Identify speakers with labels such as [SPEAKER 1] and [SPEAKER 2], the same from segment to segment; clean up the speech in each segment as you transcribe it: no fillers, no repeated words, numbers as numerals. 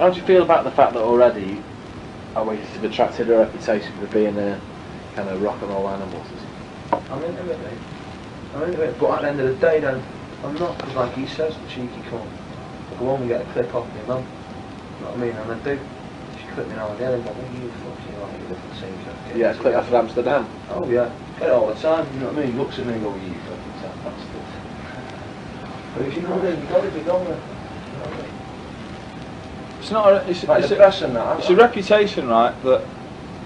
[SPEAKER 1] How do you feel about the fact that already Oasis have attracted a reputation for being a kind of rock and roll animals?
[SPEAKER 2] I'm into it, mate. I'm into it, but at the end of the day, then, I'm not, because like he says, the cheeky cunt, I'll go home and get a clip off me mum. You know what I mean? And I do. She clip me now and then and go, oh, you fucking like, you live in the same shit.
[SPEAKER 1] Yeah, clip off of Amsterdam.
[SPEAKER 2] Oh yeah, get it all the time, you know what I mean? He looks at me and goes, you fucking sad bastard. But if you know then, you got to be going there.
[SPEAKER 3] It's not a, it's a reputation, right, that...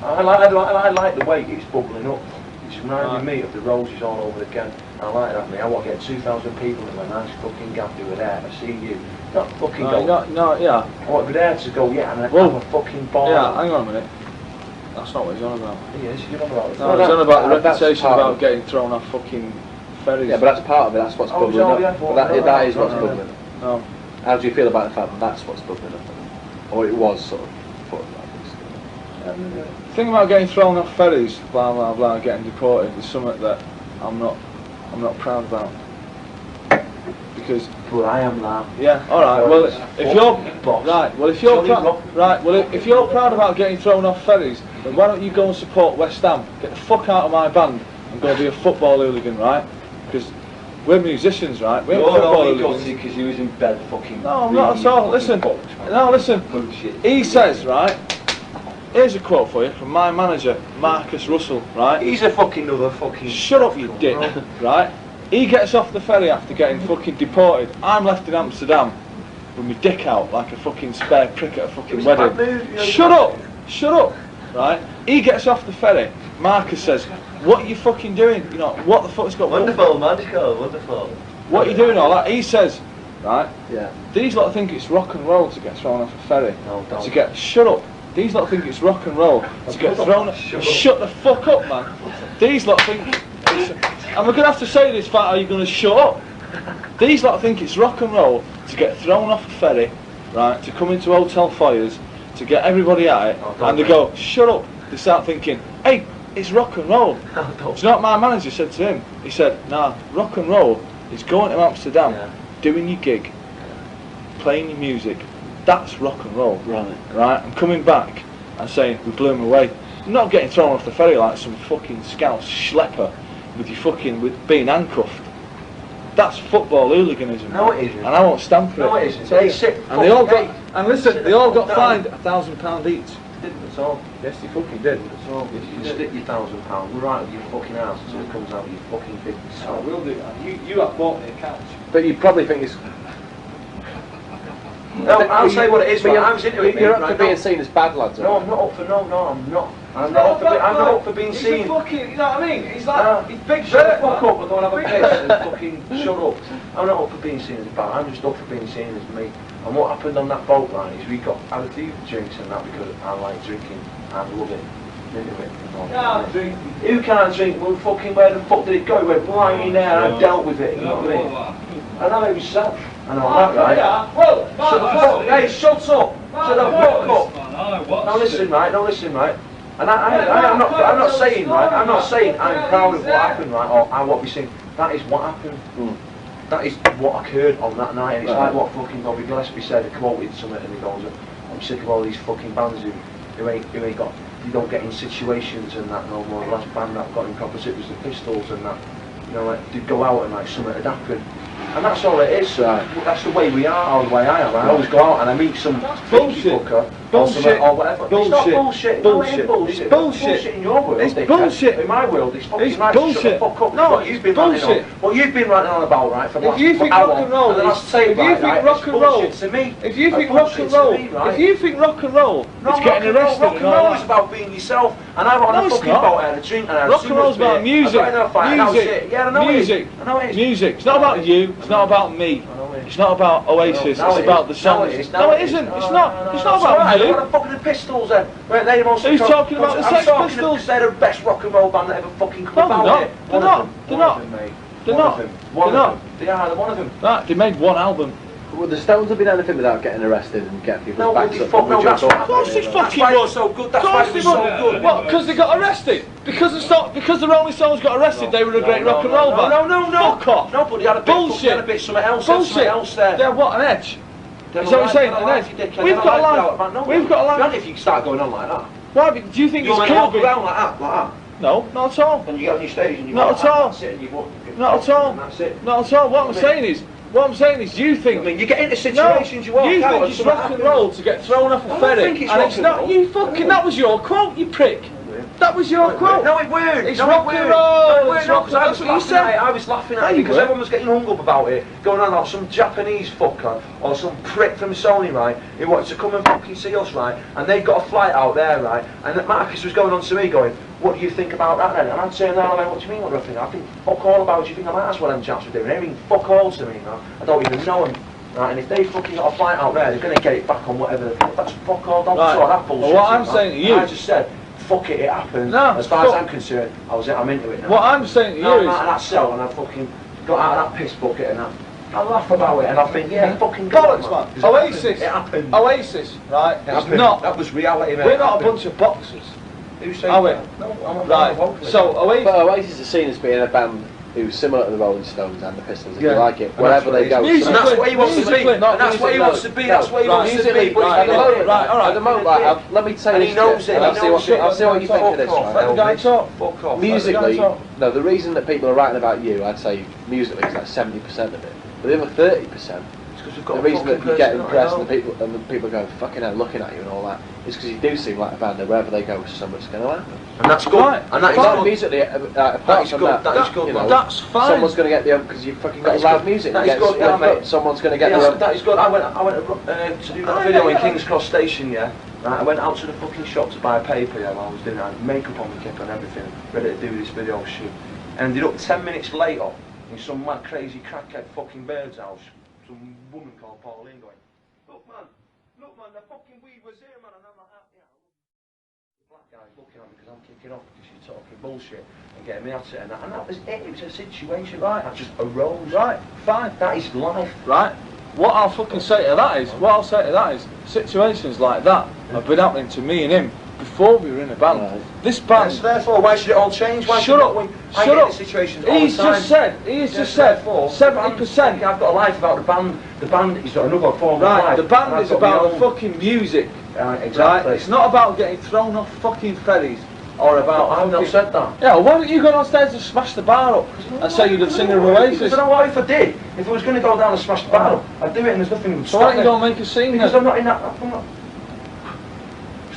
[SPEAKER 2] I like the way it's bubbling up. It's reminding me of the roses all over again. I like that, mate. I want to get 2,000 people in my nice fucking gaff who are there to see you. Not fucking
[SPEAKER 3] yeah.
[SPEAKER 2] I want to be there to go, yeah, and have a fucking ball.
[SPEAKER 3] Yeah, hang on a minute. That's not what he's on about.
[SPEAKER 2] He is, he's on about it.
[SPEAKER 3] No, he's on about the reputation about getting thrown off fucking ferries.
[SPEAKER 1] Yeah, but that's part of it, that's what's bubbling up. That is what's bubbling up.
[SPEAKER 3] No.
[SPEAKER 1] How do you feel about the fact that that's what's bubbling up? Or it was sort of put like this?
[SPEAKER 3] The thing about getting thrown off ferries, blah blah blah, getting deported is something that I'm not proud about. Because
[SPEAKER 2] but I am now.
[SPEAKER 3] Yeah, alright, well if you're proud about getting thrown off ferries, then why don't you go and support West Ham? Get the fuck out of my band and go be a football hooligan, right? Because we're musicians, right? We're football hooligans.
[SPEAKER 2] Because he was in bed fucking...
[SPEAKER 3] No, I'm not at all. Listen.
[SPEAKER 2] Bullshit.
[SPEAKER 3] He says, right, here's a quote for you from my manager, Marcus Russell, right?
[SPEAKER 2] He's a fucking other fucking...
[SPEAKER 3] Shut up, you dick, right? He gets off the ferry after getting fucking deported. I'm left in Amsterdam with my dick out like a fucking spare prick at a fucking wedding. Shut up, right? He gets off the ferry. Marcus says, what are you fucking doing? You know, what the fuck's got...
[SPEAKER 2] Wonderful, magical, wonderful.
[SPEAKER 3] What are you doing all that? He says, right?
[SPEAKER 1] Yeah.
[SPEAKER 3] These lot think it's rock and roll to get thrown off a ferry.
[SPEAKER 2] No, don't.
[SPEAKER 3] To get... Shut up. These lot think it's rock and roll to get thrown... Shut the fuck up, man. These lot think... And we're going to have to say this, fact, are you going to shut up? These lot think it's rock and roll to get thrown off a ferry, right, to come into hotel fires, to get everybody at it, and they go, shut up. They start thinking, hey, it's rock and roll. Do you know what my manager said to him? He said, nah, rock and roll is going to Amsterdam, doing your gig, playing your music. That's rock and roll, right? And coming back and saying, we blew him away. You're not getting thrown off the ferry like some fucking scout schlepper with your fucking, with being handcuffed. That's football hooliganism.
[SPEAKER 2] No, it isn't.
[SPEAKER 3] And I won't stand for it.
[SPEAKER 2] No, it isn't.
[SPEAKER 3] And they all got, and listen, they all got fined £1,000 each.
[SPEAKER 2] Didn't at all.
[SPEAKER 3] Yes, they fucking did.
[SPEAKER 2] That's all. If you can stick your £1,000, we're right with your fucking ass until it comes out of your fucking big
[SPEAKER 3] I will do that. You have bought me a couch.
[SPEAKER 1] But you probably think it's...
[SPEAKER 2] No, I'll say what it is, but I was into it.
[SPEAKER 1] You're up for being seen as bad lads,
[SPEAKER 2] No, I'm not up for, I'm not. I'm not up for being seen.
[SPEAKER 3] He's a fucking, you know what I mean? He's like, he's big
[SPEAKER 2] shut
[SPEAKER 3] shit.
[SPEAKER 2] the fuck up and go and have a piss and fucking shut up. I'm not up for being seen as bad, I'm just up for being seen as me. And what happened on that boat line is we got had a few drinks and that because I like drinking and love it. Who can't drink? Well, fucking where the fuck did it go? It went right in there and I dealt with it, you know what I mean? I know it was sad. I know that, right? Shut the fuck up. Hey, shut up! Shut the fuck up! No, listen, right? And I'm not saying, right? I'm not saying I'm proud of what happened, right? Or I want to be saying that is what happened. That is what occurred on that night. And it's like what fucking Bobby Gillespie said. He quoted something and he goes, "I'm sick of all these fucking bands who ain't got. You don't get in situations and that no more." The last band that got in proper it was the Pistols and that. You know, like they'd go out and like something had happened. And that's all it is. That's the way we are, or the way I am. I always go out and I meet some bullshit fucker or whatever. It's not bullshit. No, it ain't bullshit. It's bullshit in your world.
[SPEAKER 3] It's bullshit.
[SPEAKER 2] In my world, it's fucking right.
[SPEAKER 3] Bullshit.
[SPEAKER 2] Shut the fuck up.
[SPEAKER 3] No,
[SPEAKER 2] what you've been
[SPEAKER 3] bullshit.
[SPEAKER 2] What you've been ranting on about, right, for the last
[SPEAKER 3] hour. If you think rock and roll,
[SPEAKER 2] to me.
[SPEAKER 3] If you think rock and roll, it's getting arrested.
[SPEAKER 2] Rock and roll is about being yourself. And I want a fucking boat and a drink and a
[SPEAKER 3] rock and roll's about music. Music. Music. It's not about you. It's not about me. It's not about Oasis. It's about the songs. No, it isn't. It's not. It's not about you.
[SPEAKER 2] What the fuck are the Pistols then?
[SPEAKER 3] Who's talking about the Sex Pistols?
[SPEAKER 2] They're the best rock and roll band that ever fucking come about here.
[SPEAKER 3] They're not. They're not.
[SPEAKER 2] They are one of them.
[SPEAKER 3] Right, they made one album.
[SPEAKER 1] Would the Stones have been anything without getting arrested and getting people's backs up?
[SPEAKER 2] No, that's
[SPEAKER 3] of course they fucking was.
[SPEAKER 2] So good. That's why they were so good.
[SPEAKER 3] What? Because they got arrested? Because the Rolling Stones got arrested, they were a great rock and roll band?
[SPEAKER 2] No.
[SPEAKER 3] Fuck off.
[SPEAKER 2] No, but they had a bit.
[SPEAKER 3] Bullshit.
[SPEAKER 2] Something else.
[SPEAKER 3] Bullshit.
[SPEAKER 2] Something else there.
[SPEAKER 3] Yeah, what an edge. Is that what you're saying? We've got a line. We've got a line.
[SPEAKER 2] Not if you start going on like that.
[SPEAKER 3] Why? Do you think
[SPEAKER 2] You're
[SPEAKER 3] it's
[SPEAKER 2] meant to
[SPEAKER 3] cool?
[SPEAKER 2] walk around like that, like that.
[SPEAKER 3] No, not at all.
[SPEAKER 2] And you get on your stage and you
[SPEAKER 3] Not
[SPEAKER 2] walk
[SPEAKER 3] at all.
[SPEAKER 2] That's it, and you walk.
[SPEAKER 3] Not at all.
[SPEAKER 2] And that's it.
[SPEAKER 3] Not at all. What I'm saying is, you think.
[SPEAKER 2] I mean, you get into situations you walk
[SPEAKER 3] you
[SPEAKER 2] out
[SPEAKER 3] think
[SPEAKER 2] and
[SPEAKER 3] it's
[SPEAKER 2] something
[SPEAKER 3] rock and
[SPEAKER 2] happens.
[SPEAKER 3] roll to get thrown off a
[SPEAKER 2] I don't
[SPEAKER 3] ferry,
[SPEAKER 2] think it's
[SPEAKER 3] and
[SPEAKER 2] rock
[SPEAKER 3] it's
[SPEAKER 2] and
[SPEAKER 3] not.
[SPEAKER 2] roll.
[SPEAKER 3] You fucking. That was your quote, you prick. That was your quote.
[SPEAKER 2] No, it weren't.
[SPEAKER 3] It's
[SPEAKER 2] no,
[SPEAKER 3] rock
[SPEAKER 2] it
[SPEAKER 3] and
[SPEAKER 2] weren't.
[SPEAKER 3] roll.
[SPEAKER 2] No, it weren't.
[SPEAKER 3] It's
[SPEAKER 2] No,
[SPEAKER 3] rock-
[SPEAKER 2] because I was
[SPEAKER 3] that's what you
[SPEAKER 2] laughing
[SPEAKER 3] said.
[SPEAKER 2] at it. I was laughing
[SPEAKER 3] No,
[SPEAKER 2] at it
[SPEAKER 3] you
[SPEAKER 2] because
[SPEAKER 3] weren't.
[SPEAKER 2] everyone was getting hung up about it, going on about some Japanese fucker or some prick from Sony, right, who wanted to come and fucking see us, right, and they've got a flight out there, right, and Marcus was going on to me going, what do you think about that then? And I'm saying, no, what do you mean, what do I think? I think fuck all about it. You think I might as well them chaps were doing? They mean fuck all to me, man. I don't even know them. Right, and if they fucking got a flight out there, they're going to get it back on whatever. That's fuck all. Don't sort that bullshit.
[SPEAKER 3] Well, what I'm
[SPEAKER 2] man.
[SPEAKER 3] saying to you,
[SPEAKER 2] I just said, fuck it, it happened.
[SPEAKER 3] No,
[SPEAKER 2] as far as
[SPEAKER 3] fuck.
[SPEAKER 2] I'm concerned, I'm into it now.
[SPEAKER 3] what I'm saying to
[SPEAKER 2] Now
[SPEAKER 3] you
[SPEAKER 2] I'm
[SPEAKER 3] is,
[SPEAKER 2] out of that cell and I fucking got out of that piss bucket and I laugh about it and I think, yeah, fucking
[SPEAKER 3] bollocks,
[SPEAKER 2] God,
[SPEAKER 3] man. Oasis.
[SPEAKER 2] It happened.
[SPEAKER 3] Oasis, right?
[SPEAKER 2] It
[SPEAKER 3] It's
[SPEAKER 2] happened.
[SPEAKER 3] not.
[SPEAKER 2] That was reality, mate.
[SPEAKER 3] We're
[SPEAKER 2] It
[SPEAKER 3] not a
[SPEAKER 2] happened.
[SPEAKER 3] bunch of boxers.
[SPEAKER 2] Who said
[SPEAKER 3] Are we?
[SPEAKER 2] that? No, I'm a
[SPEAKER 3] Right.
[SPEAKER 2] vocalist.
[SPEAKER 3] So Oasis.
[SPEAKER 1] But Oasis is seen as being a band who's similar to the Rolling Stones and the Pistols, if
[SPEAKER 3] Yeah.
[SPEAKER 1] you like it.
[SPEAKER 2] And
[SPEAKER 1] Wherever they go.
[SPEAKER 3] Musically-
[SPEAKER 2] And that's what he wants to be.
[SPEAKER 3] musically,
[SPEAKER 2] And that's what he wants to be. That's what he wants to be.
[SPEAKER 1] Musically,
[SPEAKER 2] But he's
[SPEAKER 1] at the
[SPEAKER 2] gonna
[SPEAKER 1] moment,
[SPEAKER 2] do it.
[SPEAKER 3] Right, all right.
[SPEAKER 1] at the moment, like, let me tell
[SPEAKER 2] And
[SPEAKER 1] you
[SPEAKER 2] he knows
[SPEAKER 1] this,
[SPEAKER 2] it,
[SPEAKER 1] and
[SPEAKER 2] he
[SPEAKER 1] I'll see
[SPEAKER 2] knows it.
[SPEAKER 1] I'll see what you think of this,
[SPEAKER 2] Fuck off.
[SPEAKER 1] right?
[SPEAKER 3] Let the guy talk.
[SPEAKER 2] Fuck off.
[SPEAKER 1] Musically,
[SPEAKER 3] talk.
[SPEAKER 1] no, the reason that people are writing about you, I'd say musically is like 70% of it. But the other 30%,
[SPEAKER 2] Because we've
[SPEAKER 1] the
[SPEAKER 2] got a
[SPEAKER 1] reason that
[SPEAKER 2] fucking
[SPEAKER 1] you get
[SPEAKER 2] person,
[SPEAKER 1] impressed
[SPEAKER 2] I
[SPEAKER 1] and the people go fucking hell looking at you and all that, is because you do seem like a band that wherever they go, so much going to happen.
[SPEAKER 2] And that's good.
[SPEAKER 3] Right.
[SPEAKER 2] And that is
[SPEAKER 1] Not
[SPEAKER 2] good.
[SPEAKER 1] musically,
[SPEAKER 2] That
[SPEAKER 1] apart
[SPEAKER 2] is
[SPEAKER 1] from
[SPEAKER 2] good.
[SPEAKER 1] that,
[SPEAKER 2] That is good,
[SPEAKER 1] you
[SPEAKER 2] man.
[SPEAKER 1] know,
[SPEAKER 3] That's fine.
[SPEAKER 1] someone's going to get the because you've fucking got
[SPEAKER 2] That is
[SPEAKER 1] loud
[SPEAKER 2] good.
[SPEAKER 1] music.
[SPEAKER 2] That
[SPEAKER 1] you
[SPEAKER 2] is
[SPEAKER 1] get
[SPEAKER 2] good, yeah,
[SPEAKER 1] split up,
[SPEAKER 2] mate.
[SPEAKER 1] someone's going to get
[SPEAKER 2] Yeah,
[SPEAKER 1] their own.
[SPEAKER 2] that is good. I went to do that video in King's Cross Station, yeah. Right, I went out to the fucking shop to buy paper, yeah, while I was doing that. Makeup on my kip and everything, ready to do this video shoot. Ended up 10 minutes later in some mad crazy crackhead fucking bird's house. Some woman called Pauline going, look man, the fucking weed was here, man. And I'm like, yeah. The black guy's looking at me because I'm kicking off because she's talking bullshit and getting me at it and that. And that was it. It was a situation that just arose.
[SPEAKER 3] Right, fine.
[SPEAKER 2] That is life.
[SPEAKER 3] Right. What I'll fucking say to that is, situations like that have been happening to me and him before we were in a band.
[SPEAKER 1] Right.
[SPEAKER 3] This band.
[SPEAKER 2] Yes, therefore, why should it all change? Why
[SPEAKER 3] Shut
[SPEAKER 2] should
[SPEAKER 3] up.
[SPEAKER 2] it, when I
[SPEAKER 3] Shut
[SPEAKER 2] get
[SPEAKER 3] up.
[SPEAKER 2] in situations all
[SPEAKER 3] He's
[SPEAKER 2] the time.
[SPEAKER 3] just said. He's
[SPEAKER 2] Yes,
[SPEAKER 3] just said.
[SPEAKER 2] therefore,
[SPEAKER 3] 70%.
[SPEAKER 2] I've got a life about the band. The band is another form of
[SPEAKER 3] Right.
[SPEAKER 2] life.
[SPEAKER 3] The
[SPEAKER 2] and
[SPEAKER 3] band
[SPEAKER 2] I've
[SPEAKER 3] is
[SPEAKER 2] got my
[SPEAKER 3] about
[SPEAKER 2] own.
[SPEAKER 3] fucking music.
[SPEAKER 2] Exactly.
[SPEAKER 3] Right. It's not about getting thrown off fucking ferries or about.
[SPEAKER 2] I've not
[SPEAKER 3] fucking-
[SPEAKER 2] said that.
[SPEAKER 3] Yeah. Well, why don't you go downstairs and smash the bar up and say you're the singer of Oasis?
[SPEAKER 2] I don't know what if I did. If I was going to go down and smash the bar up, I'd do it and there's nothing that would
[SPEAKER 3] So why
[SPEAKER 2] stop
[SPEAKER 3] don't you
[SPEAKER 2] me.
[SPEAKER 3] go and make a scene
[SPEAKER 2] Because
[SPEAKER 3] then?
[SPEAKER 2] I'm not in that.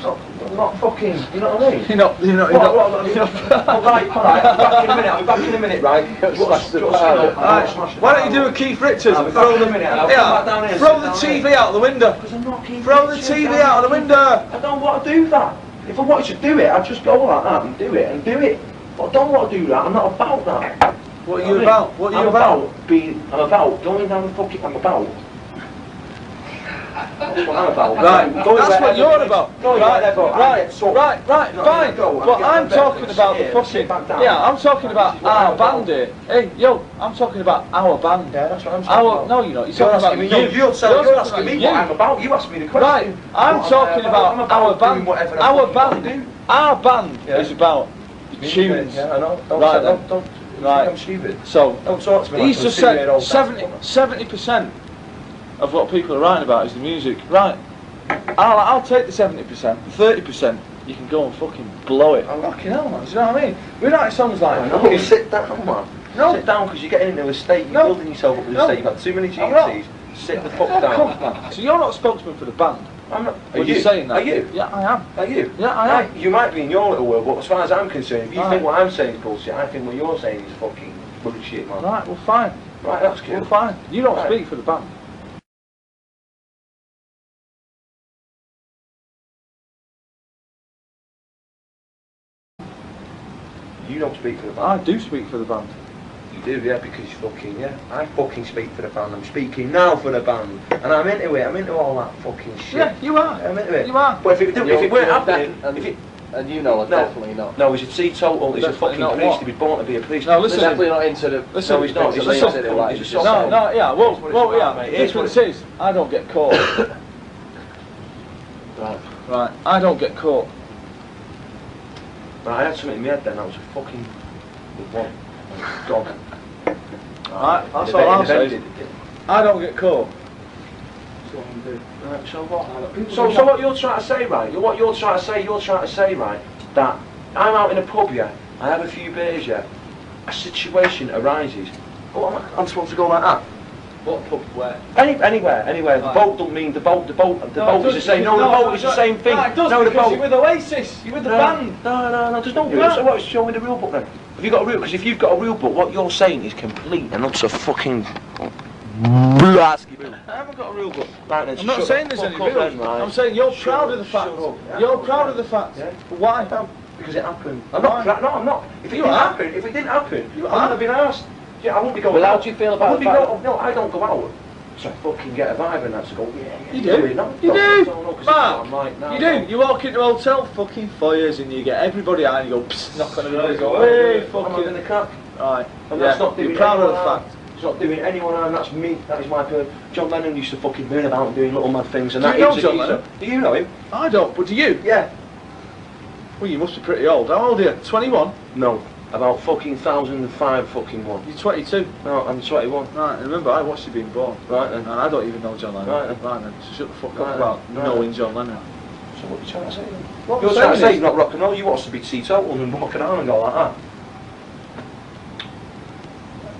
[SPEAKER 2] I'm not fucking. You know what I mean?
[SPEAKER 3] You're not.
[SPEAKER 2] Alright, I'll be back in a minute, right?
[SPEAKER 1] Smash the bar.
[SPEAKER 3] Alright, why don't you do a Keith Richards
[SPEAKER 2] I'll be
[SPEAKER 3] and
[SPEAKER 2] back
[SPEAKER 3] throw
[SPEAKER 2] in a
[SPEAKER 3] the
[SPEAKER 2] minute and I'll come back down here and
[SPEAKER 3] throw
[SPEAKER 2] sit
[SPEAKER 3] the
[SPEAKER 2] down
[SPEAKER 3] TV out the window.
[SPEAKER 2] Because I'm not keen.
[SPEAKER 3] Throw the TV out of the window.
[SPEAKER 2] I don't want to do that. If I wanted to do it, I'd just go like that and do it. But I don't want to do that. I'm not about that.
[SPEAKER 3] What are you about? What are you
[SPEAKER 2] I'm
[SPEAKER 3] about?
[SPEAKER 2] I'm about going down the fucking. I'm about. That's what I'm about.
[SPEAKER 3] Right,
[SPEAKER 2] Going
[SPEAKER 3] that's what
[SPEAKER 2] wherever
[SPEAKER 3] you're
[SPEAKER 2] it is.
[SPEAKER 3] about.
[SPEAKER 2] Going
[SPEAKER 3] Right,
[SPEAKER 2] wherever I
[SPEAKER 3] right,
[SPEAKER 2] get sucked.
[SPEAKER 3] right,
[SPEAKER 2] Not
[SPEAKER 3] fine.
[SPEAKER 2] gonna go,
[SPEAKER 3] But
[SPEAKER 2] get
[SPEAKER 3] I'm
[SPEAKER 2] my bed,
[SPEAKER 3] talking
[SPEAKER 2] sit
[SPEAKER 3] about the
[SPEAKER 2] here,
[SPEAKER 3] fucking.
[SPEAKER 2] sit back down.
[SPEAKER 3] Yeah, I'm talking about
[SPEAKER 2] This is what
[SPEAKER 3] our
[SPEAKER 2] I'm
[SPEAKER 3] band
[SPEAKER 2] about.
[SPEAKER 3] here. Hey, yo, I'm talking about our band.
[SPEAKER 2] Yeah, that's what I'm
[SPEAKER 3] Our,
[SPEAKER 2] talking about.
[SPEAKER 3] no, you're not. You're
[SPEAKER 2] You're
[SPEAKER 3] talking
[SPEAKER 2] asking me.
[SPEAKER 3] about you.
[SPEAKER 2] You're asking me
[SPEAKER 3] you.
[SPEAKER 2] what I'm about. You asked me the question.
[SPEAKER 3] Right, I'm
[SPEAKER 2] What
[SPEAKER 3] talking
[SPEAKER 2] I'm
[SPEAKER 3] about our
[SPEAKER 2] doing
[SPEAKER 3] band.
[SPEAKER 2] whatever the
[SPEAKER 3] Our
[SPEAKER 2] fuck you want to
[SPEAKER 3] band.
[SPEAKER 2] do.
[SPEAKER 3] Our band
[SPEAKER 2] Yeah.
[SPEAKER 3] is about the
[SPEAKER 2] Music,
[SPEAKER 3] tunes.
[SPEAKER 2] Yeah, I know. Don't
[SPEAKER 3] Right
[SPEAKER 2] say,
[SPEAKER 3] then.
[SPEAKER 2] don't
[SPEAKER 3] Right.
[SPEAKER 2] I'm stupid.
[SPEAKER 3] So
[SPEAKER 2] Don't talk to me like
[SPEAKER 3] he's
[SPEAKER 2] I'm
[SPEAKER 3] just
[SPEAKER 2] a
[SPEAKER 3] said
[SPEAKER 2] 2-year-old.
[SPEAKER 3] 70% of what people are writing about is the music. Right. I'll take the 70%. The 30%, you can go and fucking blow it.
[SPEAKER 2] Oh.
[SPEAKER 3] Fucking hell, man. Do you know what I mean? We write songs like
[SPEAKER 2] No,
[SPEAKER 3] fucking.
[SPEAKER 2] sit down, man.
[SPEAKER 3] No.
[SPEAKER 2] Sit down because you're getting into a state. You're
[SPEAKER 3] No.
[SPEAKER 2] building yourself up to a
[SPEAKER 3] No.
[SPEAKER 2] state. You've got too many
[SPEAKER 3] I'm not.
[SPEAKER 2] GTs. Sit the fuck
[SPEAKER 3] Fuck
[SPEAKER 2] down.
[SPEAKER 3] off, man. So you're not a spokesman for the band.
[SPEAKER 2] I'm not.
[SPEAKER 3] Are you saying that?
[SPEAKER 2] Are you?
[SPEAKER 3] Yeah, I am.
[SPEAKER 2] Are you?
[SPEAKER 3] Yeah, I am.
[SPEAKER 2] Right, you might be in your little world, but as far as I'm concerned, if you
[SPEAKER 3] Right.
[SPEAKER 2] think what I'm saying is bullshit, I think what you're saying is fucking bullshit, man.
[SPEAKER 3] Right, well, fine.
[SPEAKER 2] Right, that's
[SPEAKER 3] Well,
[SPEAKER 2] cool.
[SPEAKER 3] fine. You don't
[SPEAKER 2] Right.
[SPEAKER 3] speak for the band.
[SPEAKER 2] You don't speak for the band.
[SPEAKER 3] I do speak for the band.
[SPEAKER 2] You do, yeah, because you fucking, yeah. I fucking speak for the band. I'm speaking now for the band. And I'm into it. I'm into all that fucking shit.
[SPEAKER 3] Yeah, you are.
[SPEAKER 2] I'm into it.
[SPEAKER 3] You are.
[SPEAKER 2] But if it weren't happening,
[SPEAKER 1] And you know,
[SPEAKER 2] No.
[SPEAKER 1] definitely not.
[SPEAKER 2] no, he's a teetotal, he's a
[SPEAKER 3] Definitely
[SPEAKER 2] fucking
[SPEAKER 3] not
[SPEAKER 2] priest,
[SPEAKER 3] what?
[SPEAKER 2] he'd be born to be a priest.
[SPEAKER 3] No, listen.
[SPEAKER 1] Definitely not into the.
[SPEAKER 3] Listen,
[SPEAKER 2] No, he's not. He's
[SPEAKER 1] He's
[SPEAKER 2] a soft
[SPEAKER 1] into it
[SPEAKER 2] one.
[SPEAKER 1] like
[SPEAKER 2] He's a
[SPEAKER 1] just-
[SPEAKER 2] soft
[SPEAKER 3] No,
[SPEAKER 2] one.
[SPEAKER 3] no, yeah, well,
[SPEAKER 2] It's what it's
[SPEAKER 3] well,
[SPEAKER 2] about,
[SPEAKER 3] yeah.
[SPEAKER 2] mate.
[SPEAKER 3] The
[SPEAKER 2] It is what
[SPEAKER 3] difference is, I don't get caught.
[SPEAKER 1] Right.
[SPEAKER 3] Right, I don't get caught.
[SPEAKER 2] Right, I had something in my head then, that was a fucking one. Dog.
[SPEAKER 3] Right, that's all I'll say. I don't get caught. what I'm doing.
[SPEAKER 2] Right, so what? So what you're trying to say, right? What you're trying to say, right? That I'm out in a pub, yeah. I have a few beers, yeah. A situation arises. Oh, I'm supposed to go like that.
[SPEAKER 3] What pub? Where?
[SPEAKER 2] Anywhere. The
[SPEAKER 3] Right.
[SPEAKER 2] boat don't mean the boat is the same. No, the boat is the same thing.
[SPEAKER 3] No, it does,
[SPEAKER 2] No, the
[SPEAKER 3] because
[SPEAKER 2] boat.
[SPEAKER 3] you're with Oasis. You're with the band.
[SPEAKER 2] No, there's no real.
[SPEAKER 3] No.
[SPEAKER 2] So what? Show me the real book then. Have you got a real? Because if you've got a real book, what you're saying is complete and utter fucking blasky boo.
[SPEAKER 3] I haven't got a real book.
[SPEAKER 2] Right, then,
[SPEAKER 3] I'm not
[SPEAKER 2] shut
[SPEAKER 3] saying
[SPEAKER 2] the
[SPEAKER 3] there's any
[SPEAKER 2] fuck up
[SPEAKER 3] real.
[SPEAKER 2] then, right?
[SPEAKER 3] I'm saying you're
[SPEAKER 2] Shut
[SPEAKER 3] proud
[SPEAKER 2] up,
[SPEAKER 3] of the fact.
[SPEAKER 2] shut up. Yeah,
[SPEAKER 3] You're
[SPEAKER 2] I'm
[SPEAKER 3] proud of the fact.
[SPEAKER 2] Yeah.
[SPEAKER 3] Why?
[SPEAKER 2] Because it happened.
[SPEAKER 3] Why?
[SPEAKER 2] No, I'm not. If it
[SPEAKER 3] You
[SPEAKER 2] didn't
[SPEAKER 3] are.
[SPEAKER 2] happen, if it didn't happen,
[SPEAKER 3] You
[SPEAKER 2] I wouldn't
[SPEAKER 3] are.
[SPEAKER 2] have been asked. Yeah, I wouldn't be going
[SPEAKER 1] Well,
[SPEAKER 2] out.
[SPEAKER 1] how do you feel
[SPEAKER 2] I
[SPEAKER 1] about
[SPEAKER 2] wouldn't
[SPEAKER 1] the
[SPEAKER 2] be
[SPEAKER 1] fact
[SPEAKER 2] go, No, I don't go out. So fucking get a vibe and that's go, yeah.
[SPEAKER 3] You do.
[SPEAKER 2] No,
[SPEAKER 3] You
[SPEAKER 2] don't,
[SPEAKER 3] do.
[SPEAKER 2] no, 'cause
[SPEAKER 3] Mark,
[SPEAKER 2] I'm like, no,
[SPEAKER 3] you
[SPEAKER 2] no.
[SPEAKER 3] do. You walk into hotel fucking foyers and you get everybody out and you go psst, knock on everybody and go, hey,
[SPEAKER 2] I'm having
[SPEAKER 3] fucking.
[SPEAKER 2] a crack.
[SPEAKER 3] Right.
[SPEAKER 2] And
[SPEAKER 3] Yeah.
[SPEAKER 2] that's not doing
[SPEAKER 3] You're proud of the
[SPEAKER 2] anyone harm.
[SPEAKER 3] fact.
[SPEAKER 2] It's not doing anyone harm, that's me, that is my person. John Lennon used to fucking moan about and doing little mad things and
[SPEAKER 3] Do
[SPEAKER 2] that
[SPEAKER 3] you know
[SPEAKER 2] is-
[SPEAKER 3] John
[SPEAKER 2] he's a-
[SPEAKER 3] Lennon?
[SPEAKER 2] Do you know him?
[SPEAKER 3] I don't, but do you?
[SPEAKER 2] Yeah.
[SPEAKER 3] Well, you must be pretty old. How old are you? 21?
[SPEAKER 2] No. About fucking 1005 fucking one.
[SPEAKER 3] You're 22.
[SPEAKER 2] No, I'm 21.
[SPEAKER 3] Right, and remember, I watched you being born.
[SPEAKER 2] Right then.
[SPEAKER 3] And I don't even know John Lennon.
[SPEAKER 2] Right then.
[SPEAKER 3] Right then. So shut the fuck
[SPEAKER 2] Right
[SPEAKER 3] up
[SPEAKER 2] then.
[SPEAKER 3] about
[SPEAKER 2] Right
[SPEAKER 3] knowing John Lennon.
[SPEAKER 2] So what are you trying to say then?
[SPEAKER 3] What
[SPEAKER 2] You're
[SPEAKER 3] I'm
[SPEAKER 2] trying to
[SPEAKER 3] saying
[SPEAKER 2] say
[SPEAKER 3] is-
[SPEAKER 2] he's not rock and roll, you want us to be teetotal and walking around and go like that.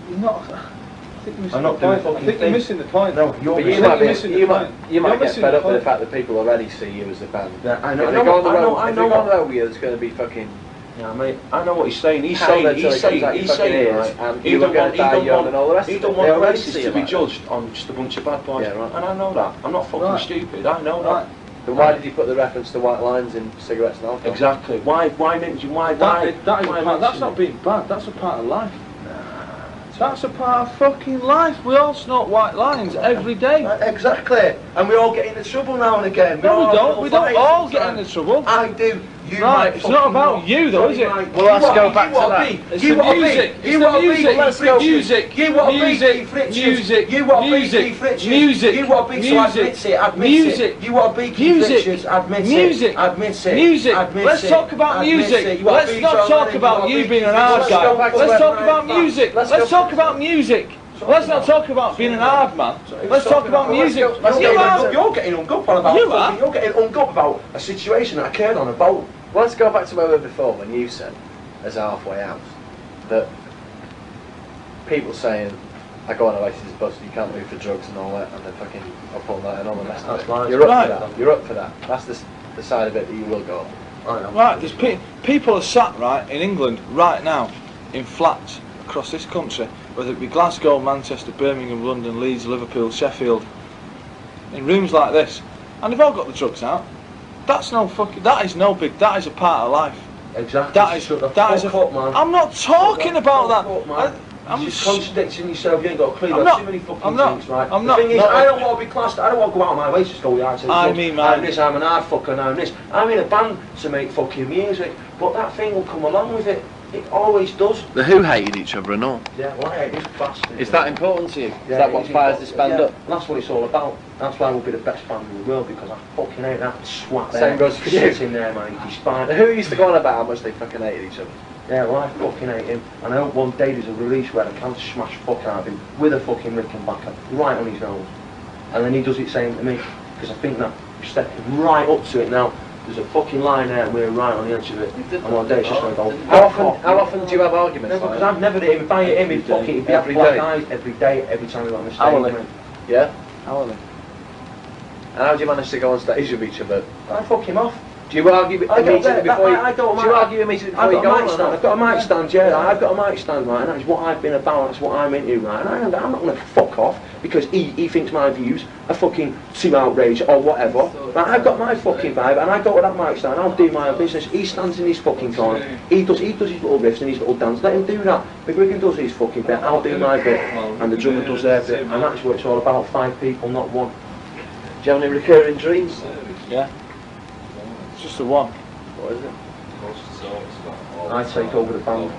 [SPEAKER 3] You're not. I think you're missing
[SPEAKER 2] I'm not
[SPEAKER 3] the point.
[SPEAKER 2] doing
[SPEAKER 3] I think
[SPEAKER 2] fucking
[SPEAKER 3] you're missing the point.
[SPEAKER 2] No, you're
[SPEAKER 1] But
[SPEAKER 3] I
[SPEAKER 1] you
[SPEAKER 3] think
[SPEAKER 1] might,
[SPEAKER 3] you're missing the
[SPEAKER 1] you
[SPEAKER 3] point.
[SPEAKER 1] might
[SPEAKER 3] You're
[SPEAKER 1] get
[SPEAKER 3] missing
[SPEAKER 1] fed
[SPEAKER 3] the
[SPEAKER 1] up with the
[SPEAKER 3] point.
[SPEAKER 1] fact that people already see you as the band.
[SPEAKER 2] Yeah, I know.
[SPEAKER 1] If
[SPEAKER 2] I
[SPEAKER 1] they go
[SPEAKER 2] know.
[SPEAKER 1] on the
[SPEAKER 2] I know.
[SPEAKER 1] road,
[SPEAKER 2] I
[SPEAKER 1] if they
[SPEAKER 2] know.
[SPEAKER 1] go on the road with you, it's going to be fucking.
[SPEAKER 2] Yeah, mate. I know what he's saying. He's
[SPEAKER 1] Pound
[SPEAKER 2] saying.
[SPEAKER 1] until
[SPEAKER 2] He's
[SPEAKER 1] it comes
[SPEAKER 2] saying.
[SPEAKER 1] out your
[SPEAKER 2] He's
[SPEAKER 1] fucking
[SPEAKER 2] saying.
[SPEAKER 1] ears,
[SPEAKER 2] Right.
[SPEAKER 1] and you look gonna die young and all the rest
[SPEAKER 2] He
[SPEAKER 1] of
[SPEAKER 2] don't
[SPEAKER 1] it.
[SPEAKER 2] want
[SPEAKER 1] They
[SPEAKER 2] the
[SPEAKER 1] already
[SPEAKER 2] races
[SPEAKER 1] see
[SPEAKER 2] to
[SPEAKER 1] you
[SPEAKER 2] be
[SPEAKER 1] like that.
[SPEAKER 2] judged on just a bunch of bad boys.
[SPEAKER 1] Yeah, right.
[SPEAKER 2] And I know that. I'm not fucking
[SPEAKER 3] Right.
[SPEAKER 2] stupid. I know
[SPEAKER 3] Right.
[SPEAKER 2] that.
[SPEAKER 1] Then why did you put the reference to white lines in cigarettes and alcohol?
[SPEAKER 2] Exactly. Why mention? Why?
[SPEAKER 3] That is
[SPEAKER 2] why
[SPEAKER 3] a part, that's
[SPEAKER 2] mention
[SPEAKER 3] not
[SPEAKER 2] it?
[SPEAKER 3] being bad, that's a part of life. That's a part of fucking life. We all snort white lines every day.
[SPEAKER 2] Exactly. And we all get into trouble now and again.
[SPEAKER 3] No, we
[SPEAKER 2] all
[SPEAKER 3] don't. We don't
[SPEAKER 2] fight
[SPEAKER 3] all get
[SPEAKER 2] sometimes.
[SPEAKER 3] into trouble.
[SPEAKER 2] I do. You
[SPEAKER 3] Right,
[SPEAKER 2] might
[SPEAKER 3] it's not
[SPEAKER 2] fucking
[SPEAKER 3] about you though, is it?
[SPEAKER 1] Well, let's go back to that.
[SPEAKER 3] It's
[SPEAKER 2] You
[SPEAKER 3] the
[SPEAKER 2] want to
[SPEAKER 3] music.
[SPEAKER 2] be.
[SPEAKER 3] It's
[SPEAKER 2] You
[SPEAKER 3] the
[SPEAKER 2] want to be.
[SPEAKER 3] music.
[SPEAKER 2] Let's go.
[SPEAKER 3] Music.
[SPEAKER 2] You want to be.
[SPEAKER 3] Music.
[SPEAKER 2] Keith Richards.
[SPEAKER 3] Music.
[SPEAKER 2] You want to be.
[SPEAKER 3] Music.
[SPEAKER 2] Keith Richards.
[SPEAKER 3] Music.
[SPEAKER 2] You want to be. So
[SPEAKER 3] Music.
[SPEAKER 2] admit it. Admit
[SPEAKER 3] Music.
[SPEAKER 2] it. You want to be. Keith
[SPEAKER 3] Music.
[SPEAKER 2] Richards. Admit
[SPEAKER 3] Music.
[SPEAKER 2] it. Admit it.
[SPEAKER 3] Music.
[SPEAKER 2] Admit
[SPEAKER 3] Let's
[SPEAKER 2] it.
[SPEAKER 3] talk about
[SPEAKER 2] Admit
[SPEAKER 3] music.
[SPEAKER 2] it. You want to
[SPEAKER 3] Let's
[SPEAKER 2] be
[SPEAKER 3] not
[SPEAKER 2] John
[SPEAKER 3] talk
[SPEAKER 2] Lennon.
[SPEAKER 3] about
[SPEAKER 2] want to
[SPEAKER 3] you
[SPEAKER 2] be
[SPEAKER 3] being an
[SPEAKER 2] Keith
[SPEAKER 3] hard
[SPEAKER 2] Richards.
[SPEAKER 3] guy.
[SPEAKER 1] go back to
[SPEAKER 3] Let's
[SPEAKER 1] where
[SPEAKER 3] talk
[SPEAKER 1] we're
[SPEAKER 3] about
[SPEAKER 1] from.
[SPEAKER 3] music.
[SPEAKER 1] Let's
[SPEAKER 3] Let's
[SPEAKER 1] go-
[SPEAKER 3] talk about music. Let's not talk about being an hard man. Let's talk about music. You are.
[SPEAKER 2] You're getting hung up on about.
[SPEAKER 3] You are.
[SPEAKER 2] You're getting hung up about a situation that occurred on a boat.
[SPEAKER 1] Well, let's go back to where we were before when you said, as halfway out, that people saying, I go on Oasis bus, you can't move for drugs and all that, and they're fucking up all night and all the rest of
[SPEAKER 2] That's
[SPEAKER 1] it.
[SPEAKER 2] right.
[SPEAKER 1] You're up
[SPEAKER 3] Right.
[SPEAKER 1] for that. You're up for that. That's the side of it that you will go on.
[SPEAKER 2] I know.
[SPEAKER 3] Right, there's people are sat right in England right now in flats across this country, whether it be Glasgow, Manchester, Birmingham, London, Leeds, Liverpool, Sheffield, in rooms like this, and they've all got the drugs out. That's no fucking. That is no big. That is a part of life.
[SPEAKER 2] Exactly.
[SPEAKER 3] That is.
[SPEAKER 2] Shut the
[SPEAKER 3] That is
[SPEAKER 2] fuck
[SPEAKER 3] a.
[SPEAKER 2] up, man.
[SPEAKER 3] I'm not talking about that. I'm
[SPEAKER 2] You're just
[SPEAKER 3] s-
[SPEAKER 2] contradicting yourself. You ain't got a clue.
[SPEAKER 3] I'm
[SPEAKER 2] There's
[SPEAKER 3] not-
[SPEAKER 2] too many fucking
[SPEAKER 3] I'm not-
[SPEAKER 2] things, right?
[SPEAKER 3] I'm
[SPEAKER 2] the
[SPEAKER 3] not-
[SPEAKER 2] thing is,
[SPEAKER 3] not-
[SPEAKER 2] I don't want to be classed. I don't want to go out of my way to go. Yeah,
[SPEAKER 3] I mean, man.
[SPEAKER 2] I'm this. I'm an hard fucker. I'm this. I'm in a band to make fucking music, but that thing will come along with it. It always does.
[SPEAKER 1] The Who hated each other and all.
[SPEAKER 2] Yeah, well, I hate this bastard.
[SPEAKER 1] Is that important to you?
[SPEAKER 2] Yeah,
[SPEAKER 1] Is that
[SPEAKER 2] it
[SPEAKER 1] what
[SPEAKER 2] is
[SPEAKER 1] fires this
[SPEAKER 2] important.
[SPEAKER 1] band
[SPEAKER 2] Yeah,
[SPEAKER 1] up?
[SPEAKER 2] That's what it's all about. That's why we'll be the best band in the world, because I fucking hate that swat there.
[SPEAKER 1] Same goes for you.
[SPEAKER 2] Sitting there, man. He's fine.
[SPEAKER 1] The Who used to go on about how much they fucking hated each other.
[SPEAKER 2] Yeah, well, I fucking hate him. And I hope one day there's a release where I can smash fuck out of him with a fucking Rickenbacker right on his nose. And then he does it same to me. Because I think that we're stepping right up to it now. There's a fucking line there and we're right on the edge of it. And one day it's just going to go.
[SPEAKER 1] How often do you have arguments?
[SPEAKER 2] No,
[SPEAKER 1] like
[SPEAKER 2] because
[SPEAKER 1] that?
[SPEAKER 2] I've never hit him. If I hit him, he'd fucking he'd be
[SPEAKER 1] Every
[SPEAKER 2] black
[SPEAKER 1] day?
[SPEAKER 2] eyes every day, every time we got on the stage.
[SPEAKER 3] Hourly.
[SPEAKER 2] mate.
[SPEAKER 1] Yeah?
[SPEAKER 3] Hourly.
[SPEAKER 1] And how do you manage to go on stage with each other?
[SPEAKER 2] I fuck him off.
[SPEAKER 1] Do you argue immediately before you?
[SPEAKER 2] I don't
[SPEAKER 1] Do you argue immediately before
[SPEAKER 2] I've
[SPEAKER 1] you
[SPEAKER 2] got a
[SPEAKER 1] go
[SPEAKER 2] mic
[SPEAKER 1] on?
[SPEAKER 2] stand. I've got a mic stand, yeah. I've got a mic stand, right, and that's what I've been about. That's what I'm into, right. And I'm not going to fuck off because he thinks my views are fucking too outrageous or whatever. Right, I've got my fucking vibe, and I go to that mic stand. I'll do my own business. He stands in his fucking corner. He does his little riffs and his little dance. Let him do that. If Wigan does his fucking bit, I'll do my bit, and the drummer does their bit, and that's what it's all about. 5 people, not one.
[SPEAKER 1] Do you have any recurring dreams?
[SPEAKER 3] Yeah. It's just the one.
[SPEAKER 1] What is it?
[SPEAKER 2] I take over the band.